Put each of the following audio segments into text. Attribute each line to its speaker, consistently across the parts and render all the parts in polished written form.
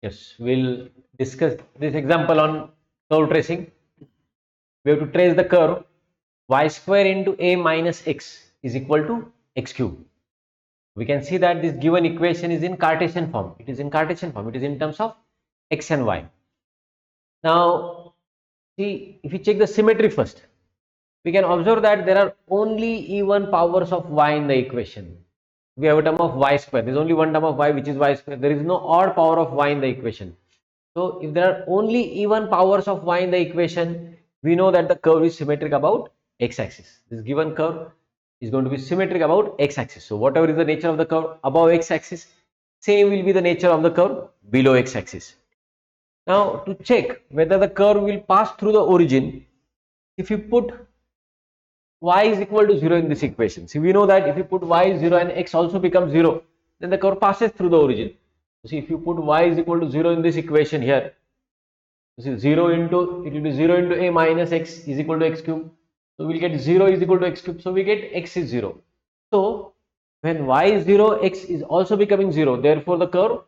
Speaker 1: Yes, we'll discuss this example on curve tracing. We have to trace the curve y square into a minus x is equal to x cube. We can see that this given equation is in Cartesian form. It is in Cartesian form. It is in terms of x and y. Now, see, if you check the symmetry first, we can observe that there are only even powers of y in the equation. We have a term of y square. There is only one term of y, which is y square. There is no odd power of y in the equation. So if there are only even powers of y in the equation, we know that the curve is symmetric about x-axis. This given curve is going to be symmetric about x-axis. So whatever is the nature of the curve above x-axis, same will be the nature of the curve below x-axis. Now to check whether the curve will pass through the origin, if you put y is equal to 0 in this equation. See, we know that if you put y is 0 and x also becomes 0, then the curve passes through the origin. See, if you put y is equal to 0 in this equation here, this is 0 into, it will be 0 into a minus x is equal to x cube. So we'll get 0 is equal to x cube. So we get x is 0. So when y is 0, x is also becoming 0. Therefore, the curve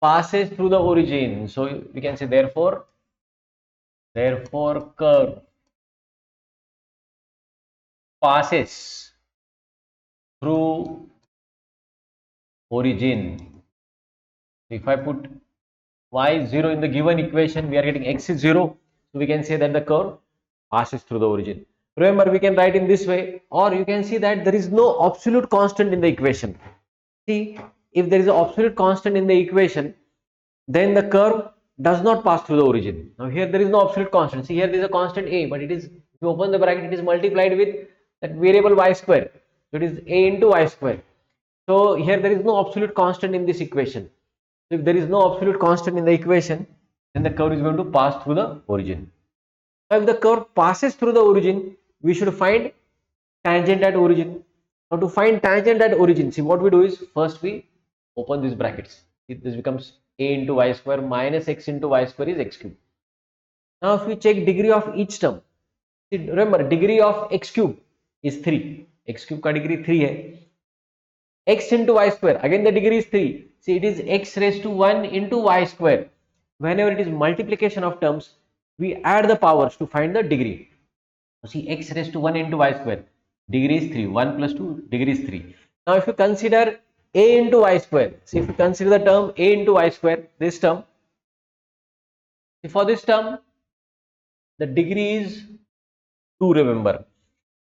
Speaker 1: passes through the origin. So we can say therefore curve passes through origin. If I put y is 0 in the given equation, we are getting x is 0. So we can say that the curve passes through the origin. Remember, we can write in this way, or you can see that there is no absolute constant in the equation. See, if there is an absolute constant in the equation, then the curve does not pass through the origin. Now here there is no absolute constant. See, here there is a constant a, but it is, if you open the bracket, it is multiplied with that variable y square. So it is a into y square. So here there is no absolute constant in this equation. So if there is no absolute constant in the equation, then the curve is going to pass through the origin. Now if the curve passes through the origin, we should find tangent at origin. Now to find tangent at origin, see, what we do is first we open these brackets. This becomes a into y square minus x into y square is x cube. Now if we check degree of each term, see, remember degree of x cube is 3. X cube का degree 3 है. X into y square, again the degree is 3. See, it is x raised to 1 into y square. Whenever it is multiplication of terms, we add the powers to find the degree. See, x raised to 1 into y square, degree is 3. 1 plus 2, degree is 3. Now if you consider a into y square, see, if you consider the term a into y square, this term, for this term the degree is 2. Remember,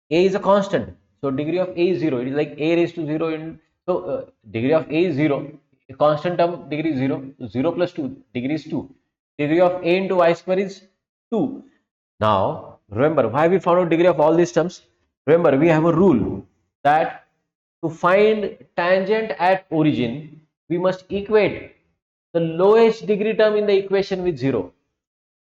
Speaker 1: a is a constant, so degree of a is 0. It is like a raised to 0 in, so degree of a is 0, a constant term degree is 0. 0 plus 2, degree is 2. Degree of a into y square is 2. Now remember, why we found out degree of all these terms? Remember, we have a rule that to find tangent at origin, we must equate the lowest degree term in the equation with 0.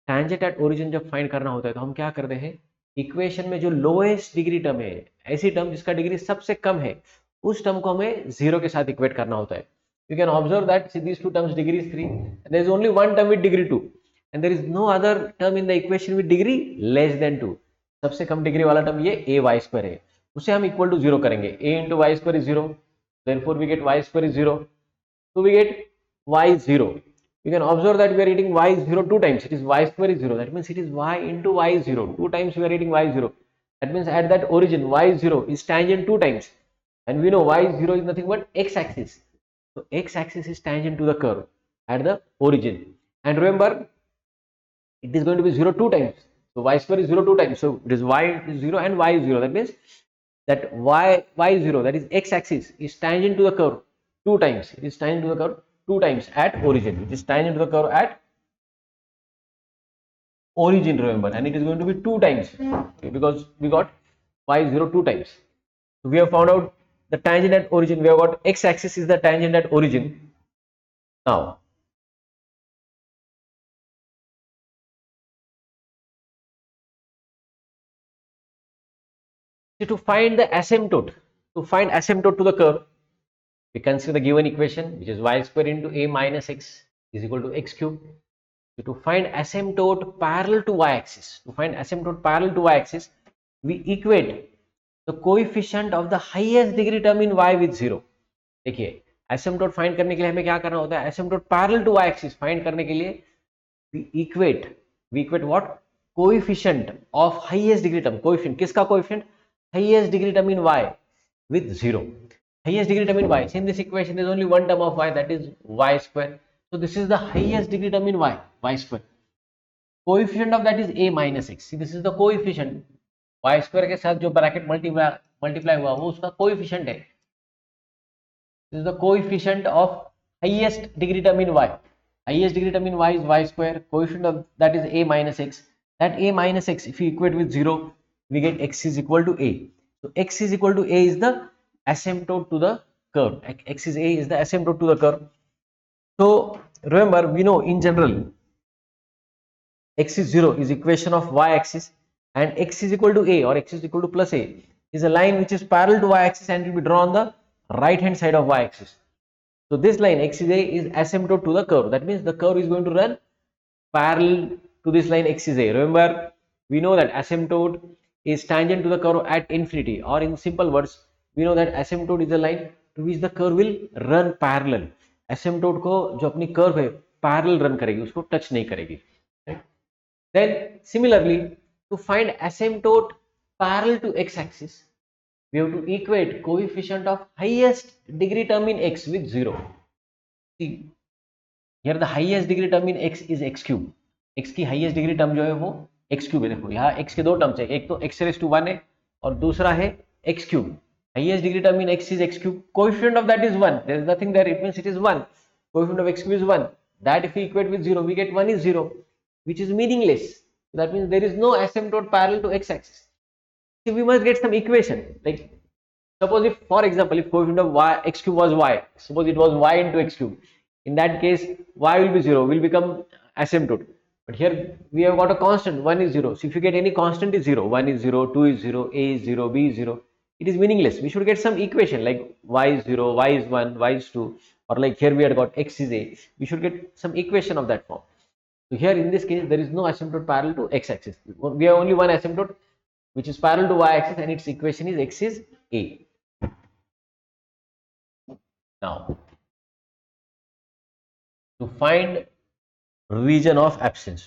Speaker 1: Tangent at origin जब find करना होता है तो हम क्या करते हैं, equation में जो लोएस्ट डिग्री टर्म है, ऐसी टर्म जिसका डिग्री सबसे कम है, उस टर्म को हमें 0 के साथ इक्वेट करना होता है. You can observe that, see, these two terms degree is 3 and there is only one term with degree 2 and there is no other term in the equation with degree less than 2. सबसे कम degree वाला term ये a y square है, उसे हम equal to 0 करेंगे. a into y square is 0, therefore we get y square is 0, so we get y is 0. You can observe that we are eating y is 0 two times. It is y square is 0. That means it is y into y is 0. Two times we are eating y is 0. That means at that origin y is 0 is tangent 2 times. And we know y is 0 is nothing but x-axis. So x-axis is tangent to the curve at the origin. And remember, it is going to be 0 two times. So y square is 0 two times. So it is y is 0 and y is 0. That means that y is 0, that is x-axis, is tangent to the curve 2 times. It is tangent to the curve 2 times at origin. It is tangent to the curve at origin, remember, and it is going to be 2 times, okay, because we got y is 0 2 times. So we have found out the tangent at origin. We have got x-axis is the tangent at origin. Now to find the asymptote, to the curve, we consider the given equation, which is y square into a minus x is equal to x cube. So to find asymptote parallel to y-axis, we equate the coefficient of the highest degree term in y with 0. देखिए, एसिम्पटोट find करने के लिए हमें क्या करना होता है, asymptote parallel to Y axis find करने के लिए we equate what, coefficient of highest degree term, coefficient किसका coefficient, highest degree term in y with 0, highest degree term in y. So in this equation there is only one term of y, that is y square. So this is the highest degree term in y square. Coefficient of that is a minus x. See, this is the coefficient, y square के साथ जो bracket multiply हुआ वो उसका coefficient है. This is the coefficient of highest degree term in y. Highest degree term in y is y square. Coefficient of that is a minus x. That a minus x, if you equate with 0, we get x is equal to a. So x is equal to a is the asymptote to the curve. X is a is the asymptote to the curve. So remember, we know in general x is 0 is equation of y axis, and x is equal to a or x is equal to plus a is a line which is parallel to y axis and will be drawn on the right hand side of y axis. So this line x is a is asymptote to the curve. That means the curve is going to run parallel to this line x is a. Remember, we know that asymptote is tangent to the curve at infinity, or in simple words, we know that asymptote is a line to which the curve will run parallel. Asymptote को जो अपनी curve है parallel run करेगी, उसको touch नहीं करेगी. Right? Then similarly, to find asymptote parallel to x-axis, we have to equate coefficient of highest degree term in x with 0. See, here the highest degree term in x is x cube. x की highest degree term जो है वो x cube है. देखो यहाँ x के दो terms है, एक तो x raised to 1 है और दूसरा है x cube. Highest degree term in x is x cube. Coefficient of that is 1. There is nothing there. It means it is 1. Coefficient of x cube is 1. That if we equate with 0, we get 1 is 0, which is meaningless. That means there is no asymptote parallel to x-axis. So we must get some equation. Like suppose if, for example, if coefficient of y x cube was y, suppose it was y into x cube. In that case, y will be 0, will become asymptote. But here we have got a constant, 1 is 0. So if you get any constant is 0, 1 is 0, 2 is 0, a is 0, b is 0. It is meaningless. We should get some equation like y is 0, y is 1, y is 2, or like here we had got x is a. We should get some equation of that form. So here in this case there is no asymptote parallel to x-axis. We have only one asymptote which is parallel to y-axis, and its equation is x is a. Now, to find region of absence,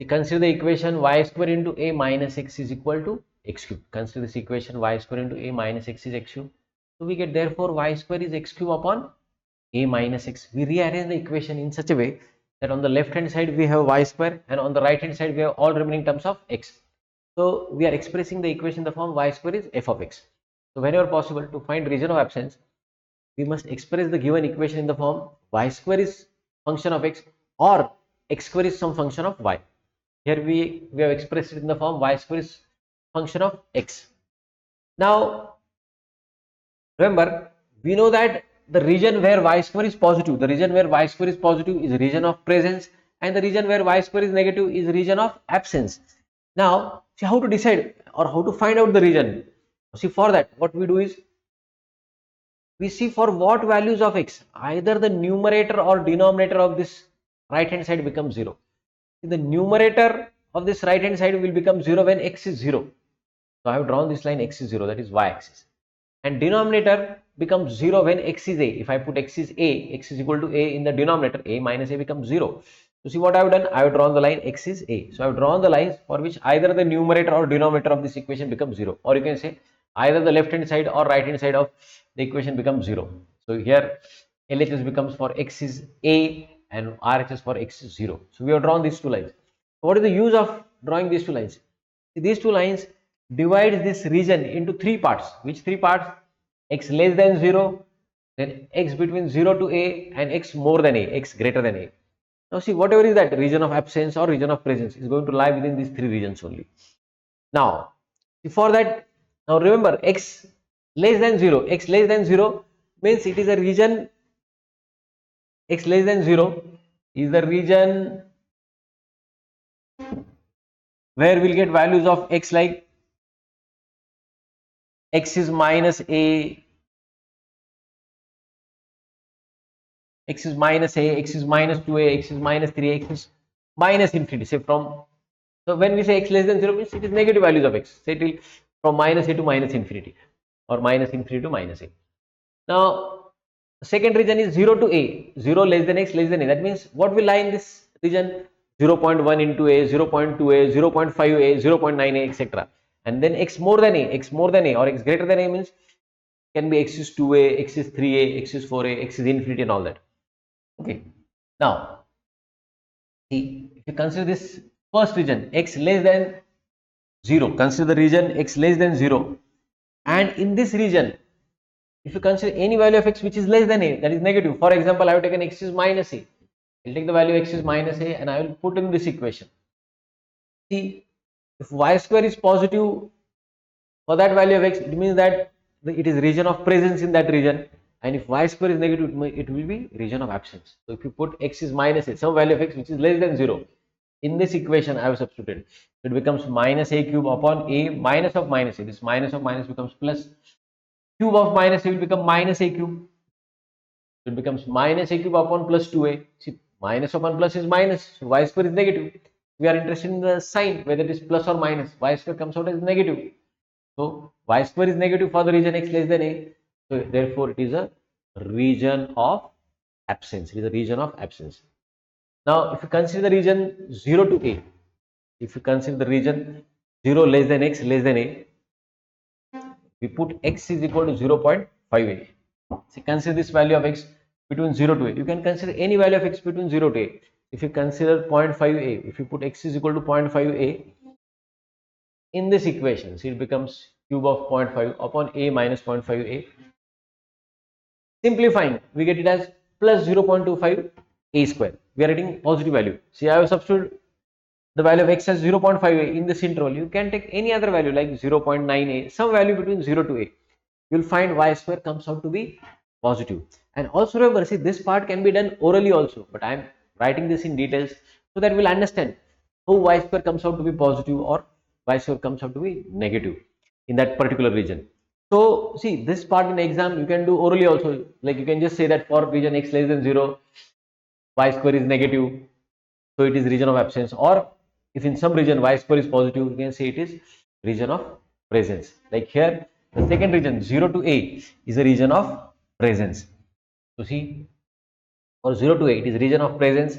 Speaker 1: consider the equation y square into a minus x is equal to x cube. Consider this equation y square into a minus x is x cube. So we get therefore y square is x cube upon a minus x. We rearrange the equation in such a way that on the left hand side we have y square and on the right hand side we have all remaining terms of x. So we are expressing the equation in the form y square is f of x. So whenever possible, to find region of absence, we must express the given equation in the form y square is function of x or x square is some function of y. Here we have expressed it in the form y square is function of x. Now remember, we know that the region where y square is positive, is region of presence, and the region where y square is negative is region of absence. Now see how to decide or how to find out the region. See, for that what we do is we see for what values of x either the numerator or denominator of this right hand side becomes 0. The numerator of this right hand side will become 0 when x is 0. So I have drawn this line, x is 0, that is y axis, and denominator becomes 0 when x is a. If I put x is a, x is equal to a in the denominator, a minus a becomes 0. So see what I have done, I have drawn the line x is a. So I have drawn the lines for which either the numerator or denominator of this equation becomes 0, or you can say either the left hand side or right hand side of the equation becomes 0. So here LHS becomes for x is a and RHS for x is 0. So we have drawn these two lines. What is the use of drawing these two lines? These two lines divide this region into three parts. Which three parts? X less than 0, then x between 0 to a, and x more than a, x greater than a. Now see, whatever is that region of absence or region of presence is going to lie within these three regions only. Now for that, now remember, x less than 0, x less than 0 means it is a region, x less than 0 is the region where we'll get values of x like x is minus a, x is minus a, x is minus 2a, x is minus 3a, x is minus infinity. Say from, so when we say x less than 0 means it is negative values of x. Say it will from minus a to minus infinity or minus infinity to minus a. Now, second region is 0 to a, 0 less than x less than a. That means what will lie in this region? 0.1 into a, 0.2 a, 0.5 a, 0.9 a, etc. And then x more than a, x more than a, or x greater than a means can be x is 2a, x is 3a, x is 4a, x is infinity and all that. Okay. Now, see, if you consider this first region, x less than 0, consider the region x less than 0, and in this region, if you consider any value of x which is less than a, that is negative. For example, I have taken x is minus a. I'll take the value x is minus a and I will put in this equation. See, if y square is positive for that value of x, it means that it is region of presence in that region, and if y square is negative, it will be region of absence. So if you put x is minus a, some value of x which is less than 0, in this equation I have substituted, it becomes minus a cube upon a minus of minus a. This minus of minus becomes plus, cube of minus a will become minus a cube. It becomes minus a cube upon plus 2a. See, minus upon plus is minus, so y square is negative. We are interested in the sign, whether it is plus or minus. Y square comes out as negative. So y square is negative for the region x less than a. So therefore it is a region of absence. It is a region of absence. Now if you consider the region 0 to a, if you consider the region 0 less than x less than a, we put x is equal to 0.58. See, consider this value of x between 0 to a. You can consider any value of x between 0 to a. If you consider 0.5a, if you put x is equal to 0.5a in this equation, see, it becomes cube of 0.5 upon a minus 0.5a. Simplifying, we get it as plus 0.25 a square. We are getting positive value. See, I have substituted the value of x as 0.5a in this interval. You can take any other value like 0.9a, some value between 0 to a. You will find y square comes out to be positive. And also remember, see, this part can be done orally also, but I am writing this in details so that we will understand how y square comes out to be positive or y square comes out to be negative in that particular region. So see, this part in exam you can do orally also, like you can just say that for region x less than 0, y square is negative, so it is region of absence, or if in some region y square is positive, you can say it is region of presence. Like here, the second region 0 to a is a region of presence. So see, for 0 to a it is region of presence.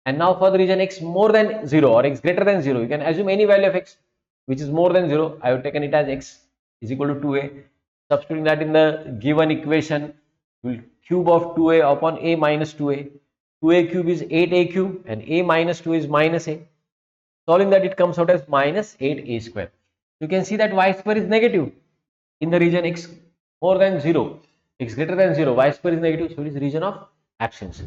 Speaker 1: And now for the region x more than 0 or x greater than 0, you can assume any value of x which is more than 0. I have taken it as x is equal to 2a. Substituting that in the given equation, will cube of 2a upon a minus 2a. 2a cube is 8a cube and a minus 2 is minus a. Solving that, it comes out as minus 8a square. You can see that y square is negative in the region x more than 0, x greater than 0, y square is negative, so it is region of absence.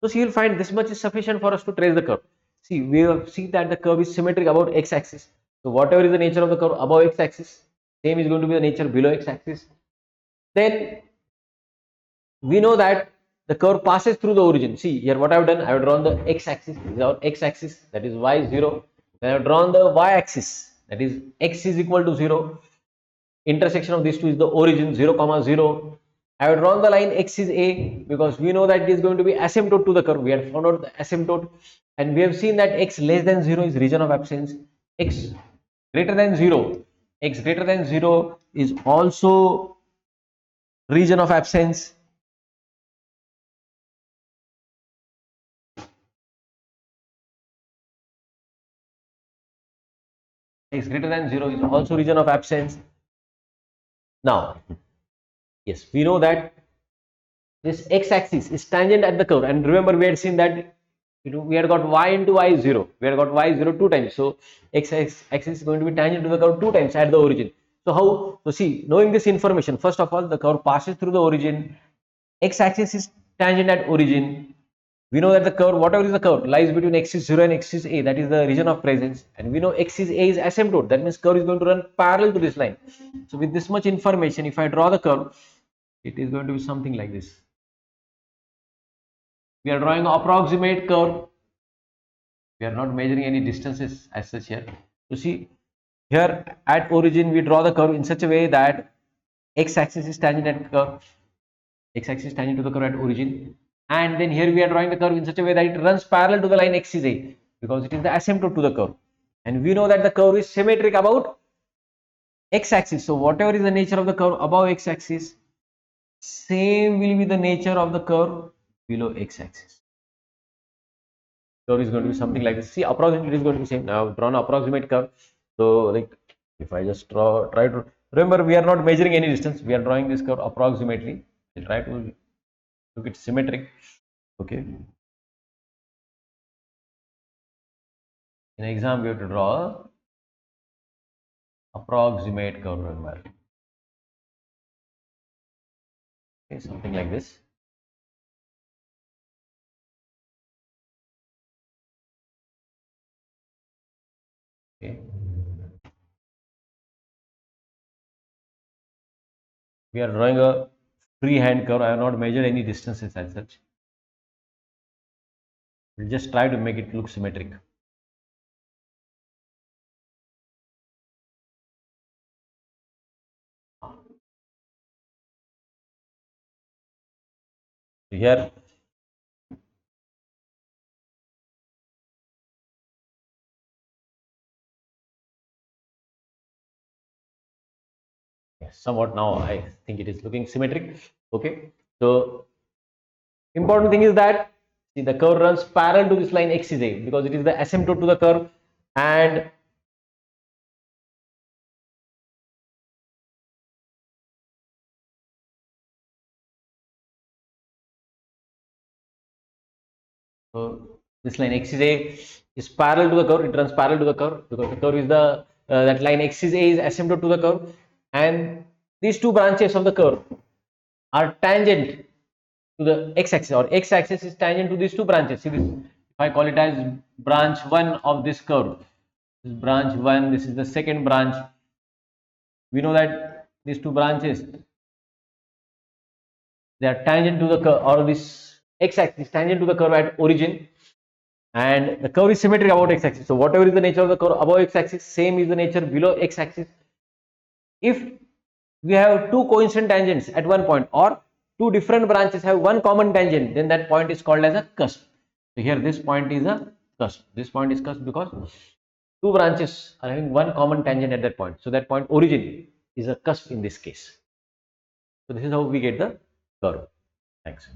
Speaker 1: So you will find this much is sufficient for us to trace the curve. See, we have seen that the curve is symmetric about x axis. So whatever is the nature of the curve above x axis, same is going to be the nature below x axis. Then we know that the curve passes through the origin. See here, what I have done, I have drawn the x axis. This is our x axis, that is y0. Then I have drawn the y axis, that is x is equal to 0. Intersection of these two is the origin 0 comma 0. I have drawn the line x is a because we know that it is going to be asymptote to the curve. We had found out the asymptote, and we have seen that x less than 0 is region of absence. X greater than 0, x greater than 0 is also region of absence. X greater than 0 is also region of absence. Now, yes, we know that this x-axis is tangent at the curve, and remember we had seen that we had got y into y0, we had got y0 two times, so x-axis is going to be tangent to the curve two times at the origin. So how? So see, knowing this information, first of all, the curve passes through the origin, x-axis is tangent at origin. We know that the curve, whatever is the curve, lies between x is 0 and x is a, that is the region of presence, and we know x is a is asymptote, that means curve is going to run parallel to this line. So with this much information, if I draw the curve, it is going to be something like this. We are drawing an approximate curve. We are not measuring any distances as such here. You see, here at origin we draw the curve in such a way that x-axis is tangent at curve, x-axis is tangent to the curve at origin, and then here we are drawing the curve in such a way that it runs parallel to the line x is a because it is the asymptote to the curve, and we know that the curve is symmetric about x-axis. So whatever is the nature of the curve above x-axis, same will be the nature of the curve below x-axis. Curve is going to be something like this. See, approximately it is going to be same. Now I've drawn an approximate curve. So like if I just try to remember, we are not measuring any distance. We are drawing this curve approximately. I'll try to look it symmetric. Okay. In exam, we have to draw approximate curve. Remember. Okay, something like this. Okay. We are drawing a freehand curve. I have not measured any distances as such. We'll just try to make it look symmetric. Here, yes, somewhat now I think it is looking symmetric. Okay. So important thing is that see the curve runs parallel to this line x is a because it is the asymptote to the curve, and so this line x is a is parallel to the curve. It runs parallel to the curve because the curve is the that line x is a is asymptote to the curve, and these two branches of the curve are tangent to the x-axis, or x-axis is tangent to these two branches. See this, if I call it as branch 1 of this curve, this is branch 1, this is the second branch. We know that these two branches, they are tangent to the curve, or this x-axis tangent to the curve at origin, and the curve is symmetric about x-axis. So whatever is the nature of the curve above x-axis, same is the nature below x-axis. If we have two coincident tangents at one point, or two different branches have one common tangent, then that point is called as a cusp. So here this point is a cusp. This point is cusp because two branches are having one common tangent at that point. So that point origin is a cusp in this case. So this is how we get the curve. Thanks.